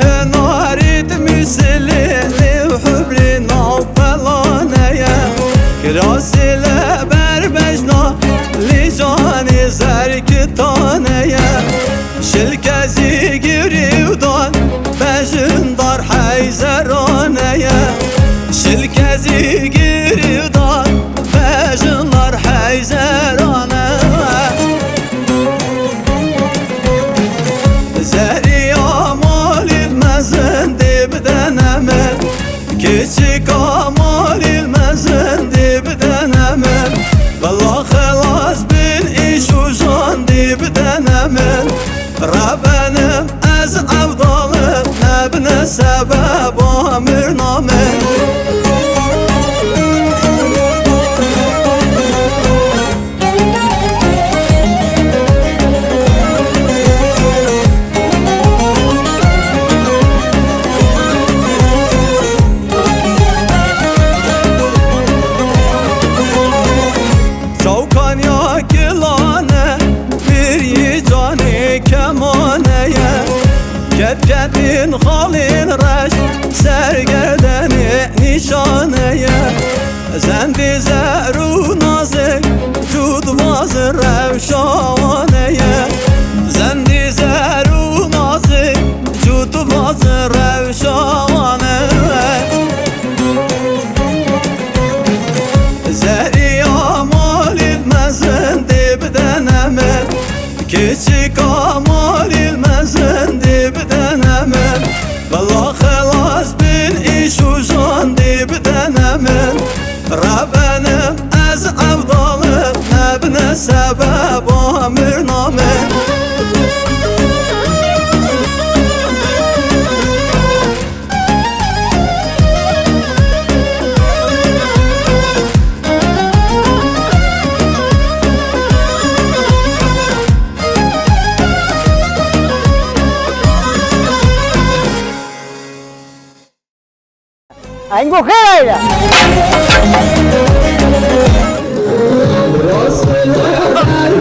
هناريت مسلي وحبرنا وبلانا يا كراسي لبربجنا لجاني زركتانا يا شلكزي قري ودان بجن دار حيزرانا يا شلكزي قري ودان بجن دار حيزرانا كيشي كمال المزن دي بدنا من والله خلاص بالإيش وجان دي بدنا من ربنا از أفضل نبنا سبب أمرنا من كدين خالين رش سرگردنی نشانه زندی زرو نازک جود باز روشانه زندی زرو نازک جود باز روشانه زری آمالی مزن دی بدنم کچی کامالی المزن دی بدنم والله خلاص بالإيش وجان دي بدنم ربنا از أفضل نبنا سبب أمرنا من ¡A encoger! ¡Ay,